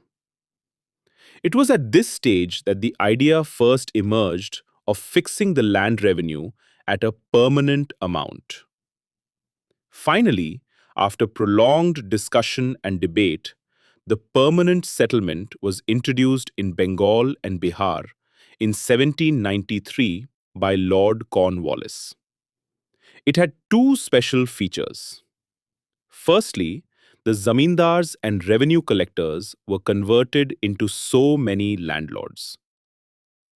It was at this stage that the idea first emerged of fixing the land revenue at a permanent amount. Finally, after prolonged discussion and debate, the permanent settlement was introduced in Bengal and Bihar in 1793 by Lord Cornwallis. It had two special features. Firstly, the zamindars and revenue collectors were converted into so many landlords.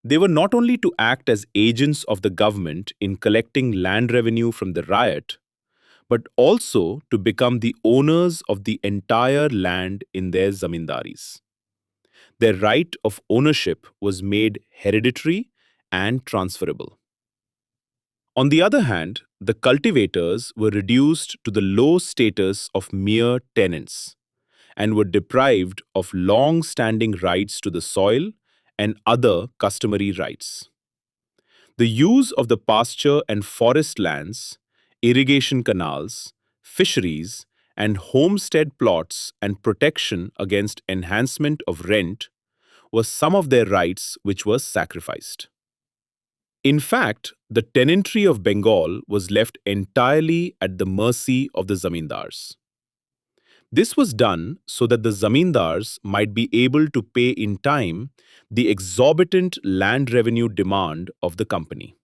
They were not only to act as agents of the government in collecting land revenue from the riot, but also to become the owners of the entire land in their zamindaris. Their right of ownership was made hereditary and transferable. On the other hand, the cultivators were reduced to the low status of mere tenants and were deprived of long standing rights to the soil and other customary rights. The use of the pasture and forest lands, irrigation canals, fisheries, and homestead plots and protection against enhancement of rent were some of their rights which were sacrificed. In fact, the tenantry of Bengal was left entirely at the mercy of the zamindars. This was done so that the zamindars might be able to pay in time the exorbitant land revenue demand of the company.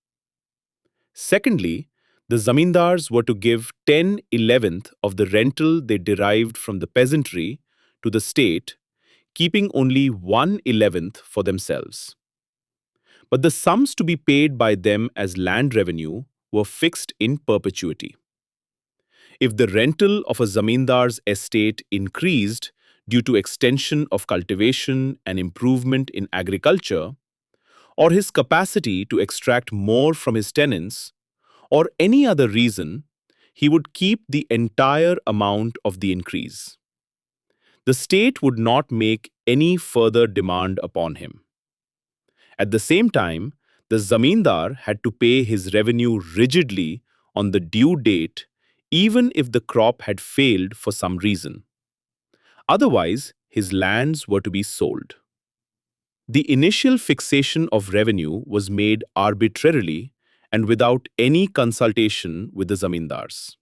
Secondly, the zamindars were to give 10/11th of the rental they derived from the peasantry to the state, keeping only 1/11th for themselves. But the sums to be paid by them as land revenue were fixed in perpetuity. If the rental of a zamindar's estate increased due to extension of cultivation and improvement in agriculture, or his capacity to extract more from his tenants, or any other reason, he would keep the entire amount of the increase. The state would not make any further demand upon him. At the same time, the zamindar had to pay his revenue rigidly on the due date, even if the crop had failed for some reason. Otherwise, his lands were to be sold. The initial fixation of revenue was made arbitrarily and without any consultation with the zamindars.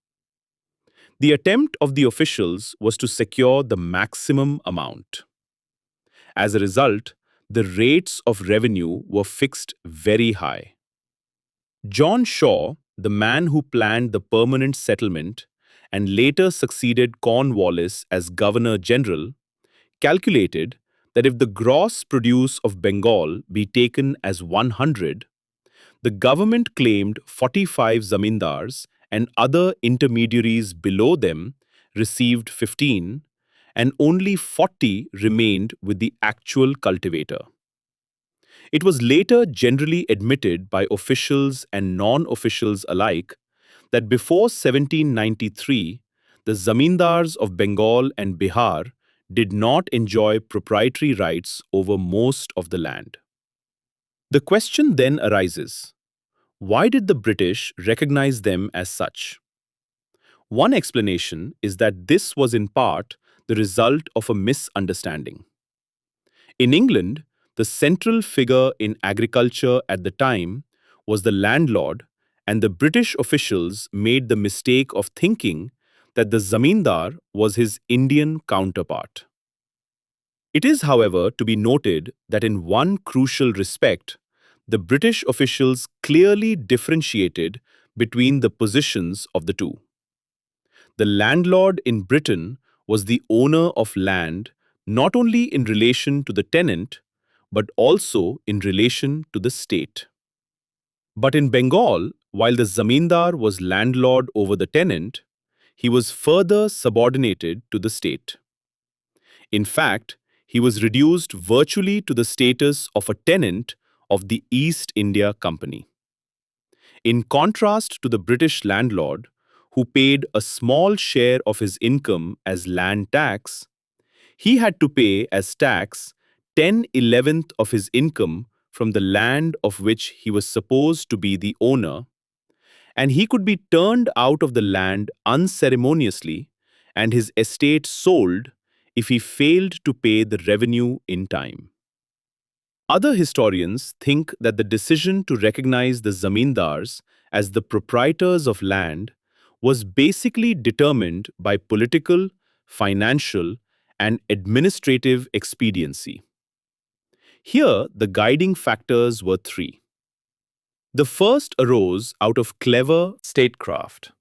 The attempt of the officials was to secure the maximum amount. As a result, the rates of revenue were fixed very high. John Shaw, the man who planned the permanent settlement and later succeeded Cornwallis as Governor General, calculated that if the gross produce of Bengal be taken as 100, the government claimed 45 zamindars and other intermediaries below them received 15, and only 40 remained with the actual cultivator. It was later generally admitted by officials and non-officials alike that before 1793, the zamindars of Bengal and Bihar did not enjoy proprietary rights over most of the land. The question then arises, why did the British recognize them as such? One explanation is that this was in part the result of a misunderstanding. In England, the central figure in agriculture at the time was the landlord, and the British officials made the mistake of thinking that the zamindar was his Indian counterpart. It is, however, to be noted that in one crucial respect, the British officials clearly differentiated between the positions of the two. The landlord in Britain was the owner of land not only in relation to the tenant, but also in relation to the state. But in Bengal, while the zamindar was landlord over the tenant, he was further subordinated to the state. In fact, he was reduced virtually to the status of a tenant of the East India Company. In contrast to the British landlord, who paid a small share of his income as land tax, he had to pay as tax 10/11th of his income from the land of which he was supposed to be the owner, and he could be turned out of the land unceremoniously and his estate sold if he failed to pay the revenue in time. Other historians think that the decision to recognize the zamindars as the proprietors of land was basically determined by political, financial, and administrative expediency. Here, the guiding factors were three. The first arose out of clever statecraft,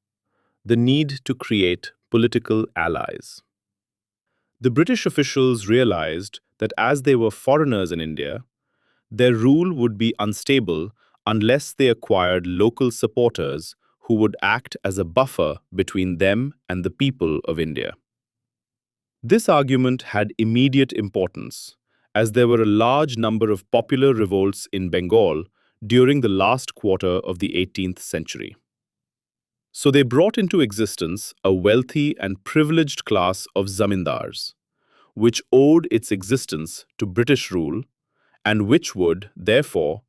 the need to create political allies. The British officials realized that as they were foreigners in India, their rule would be unstable unless they acquired local supporters who would act as a buffer between them and the people of India. This argument had immediate importance, as there were a large number of popular revolts in Bengal during the last quarter of the 18th century. So they brought into existence a wealthy and privileged class of zamindars, which owed its existence to British rule and which would, therefore,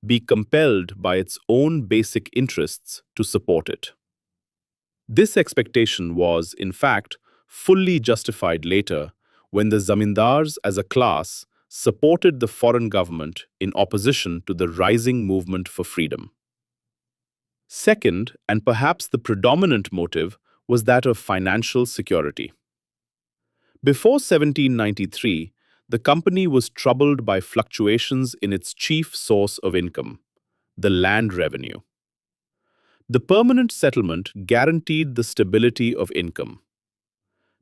be compelled by its own basic interests to support it. This expectation was, in fact, fully justified later when the zamindars as a class supported the foreign government in opposition to the rising movement for freedom. Second, and perhaps the predominant motive, was that of financial security. Before 1793, the company was troubled by fluctuations in its chief source of income, the land revenue. The permanent settlement guaranteed the stability of income.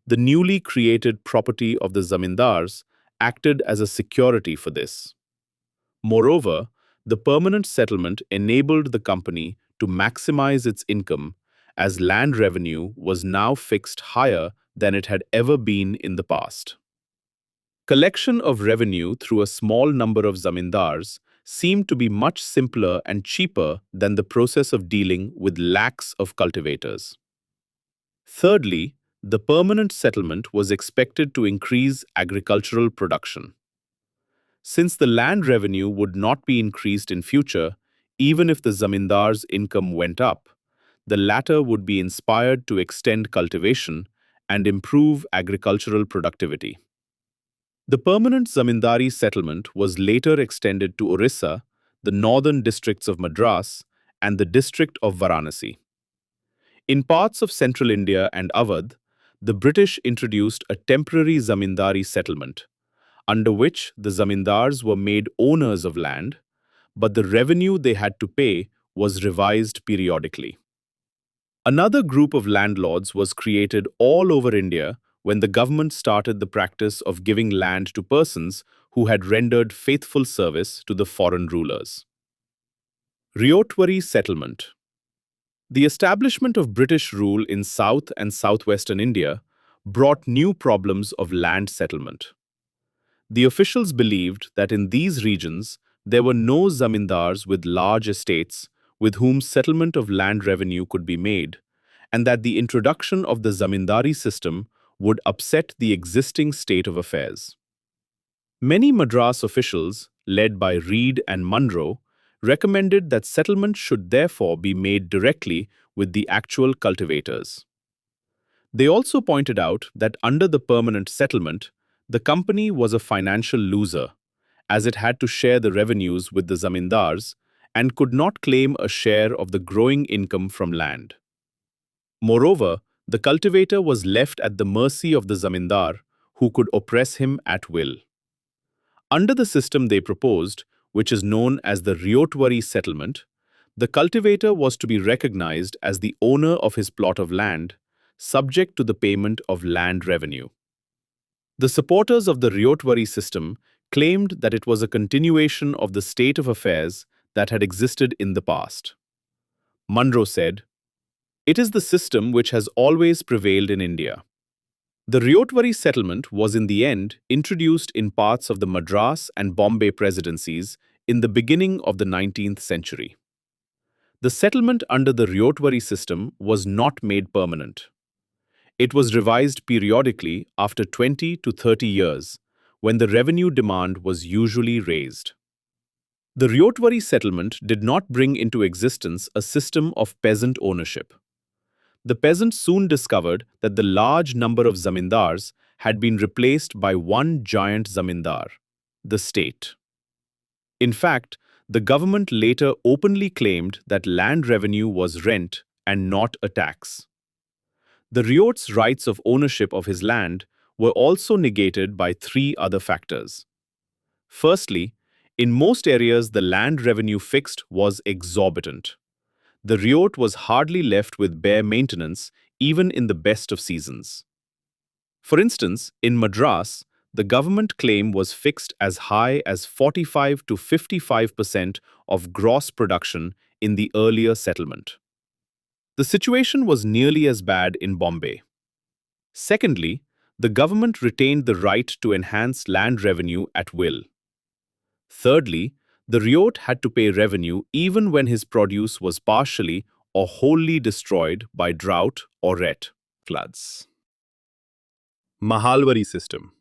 The newly created property of the zamindars acted as a security for this. Moreover, the permanent settlement enabled the company to maximize its income as land revenue was now fixed higher than it had ever been in the past. Collection of revenue through a small number of zamindars seemed to be much simpler and cheaper than the process of dealing with lakhs of cultivators. Thirdly, the permanent settlement was expected to increase agricultural production. Since the land revenue would not be increased in future, even if the zamindars' income went up, the latter would be inspired to extend cultivation and improve agricultural productivity. The permanent zamindari settlement was later extended to Orissa, the northern districts of Madras, and the district of Varanasi. In parts of central India and Awadh, the British introduced a temporary zamindari settlement, under which the zamindars were made owners of land, but the revenue they had to pay was revised periodically. Another group of landlords was created all over India when the government started the practice of giving land to persons who had rendered faithful service to the foreign rulers. Ryotwari settlement. The establishment of British rule in South and Southwestern India brought new problems of land settlement. The officials believed that in these regions there were no zamindars with large estates with whom settlement of land revenue could be made, and that the introduction of the zamindari system would upset the existing state of affairs. Many Madras officials, led by Reed and Munro, recommended that settlement should therefore be made directly with the actual cultivators. They also pointed out that under the permanent settlement, the company was a financial loser, as it had to share the revenues with the zamindars and could not claim a share of the growing income from land. Moreover, the cultivator was left at the mercy of the zamindar, who could oppress him at will. Under the system they proposed, which is known as the Ryotwari settlement, the cultivator was to be recognized as the owner of his plot of land, subject to the payment of land revenue. The supporters of the Ryotwari system claimed that it was a continuation of the state of affairs that had existed in the past. Munro said, "It is the system which has always prevailed in India." The Ryotwari settlement was in the end introduced in parts of the Madras and Bombay presidencies in the beginning of the 19th century. The settlement under the Ryotwari system was not made permanent. It was revised periodically after 20 to 30 years, when the revenue demand was usually raised. The Ryotwari settlement did not bring into existence a system of peasant ownership. The peasants soon discovered that the large number of zamindars had been replaced by one giant zamindar, the state. In fact, the government later openly claimed that land revenue was rent and not a tax. The Ryot's rights of ownership of his land were also negated by three other factors. Firstly, in most areas the land revenue fixed was exorbitant. The Ryot was hardly left with bare maintenance even in the best of seasons. For instance, in Madras, the government claim was fixed as high as 45 to 55% of gross production in the earlier settlement. The situation was nearly as bad in Bombay. Secondly, the government retained the right to enhance land revenue at will. Thirdly, the Ryot had to pay revenue even when his produce was partially or wholly destroyed by drought or ret floods. Mahalwari system.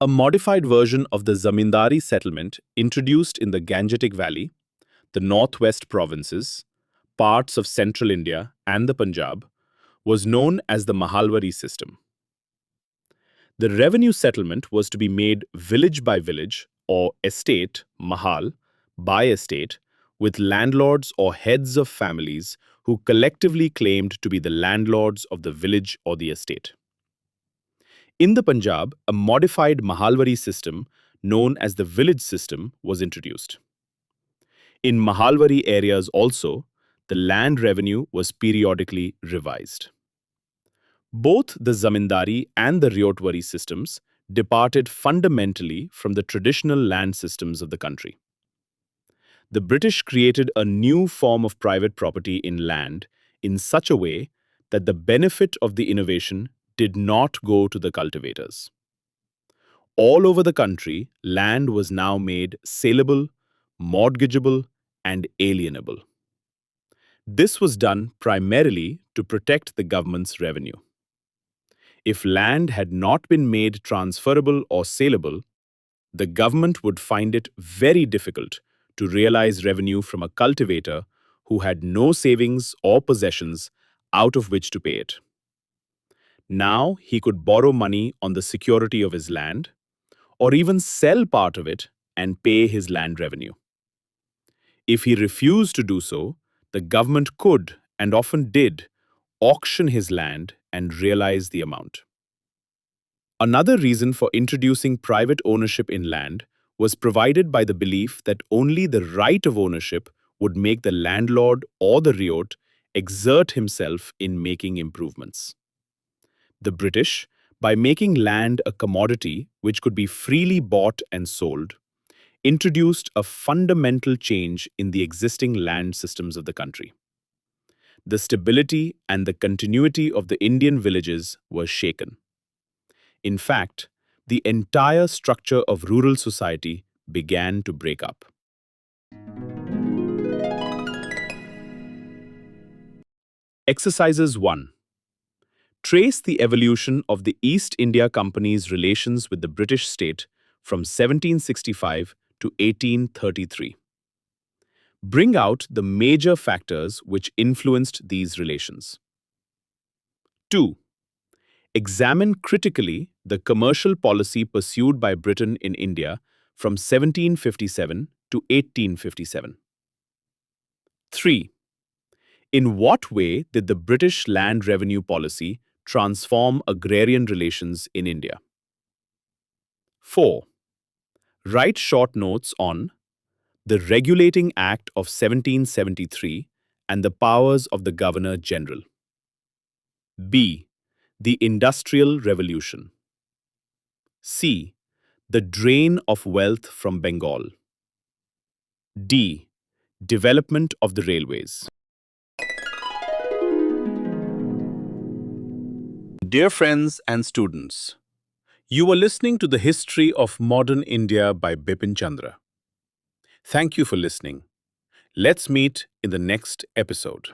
A modified version of the Zamindari settlement introduced in the Gangetic Valley, the northwest provinces, parts of central India and the Punjab, was known as the Mahalwari system. The revenue settlement was to be made village by village or estate, Mahal, by estate, with landlords or heads of families who collectively claimed to be the landlords of the village or the estate. In the Punjab, a modified Mahalwari system known as the village system was introduced. In Mahalwari areas also, the land revenue was periodically revised. Both the Zamindari and the Ryotwari systems departed fundamentally from the traditional land systems of the country. The British created a new form of private property in land in such a way that the benefit of the innovation did not go to the cultivators. All over the country, land was now made saleable, mortgageable, and alienable. This was done primarily to protect the government's revenue. If land had not been made transferable or saleable, the government would find it very difficult to realize revenue from a cultivator who had no savings or possessions out of which to pay it. Now he could borrow money on the security of his land, or even sell part of it and pay his land revenue. If he refused to do so, the government could, and often did, auction his land and realize the amount. Another reason for introducing private ownership in land was provided by the belief that only the right of ownership would make the landlord or the Ryot exert himself in making improvements. The British, by making land a commodity which could be freely bought and sold, introduced a fundamental change in the existing land systems of the country. The stability and the continuity of the Indian villages was shaken. In fact, the entire structure of rural society began to break up. Exercises 1. Trace the evolution of the East India Company's relations with the British state from 1765 to 1833. Bring out the major factors which influenced these relations. 2. Examine critically the commercial policy pursued by Britain in India from 1757 to 1857. 3. In what way did the British land revenue policy transform agrarian relations in India? 4. Write short notes on the Regulating Act of 1773 and the powers of the Governor-General. B. The Industrial Revolution. C. The drain of wealth from Bengal. D. Development of the railways. Dear friends and students, you are listening to The History of Modern India by Bipin Chandra. Thank you for listening. Let's meet in the next episode.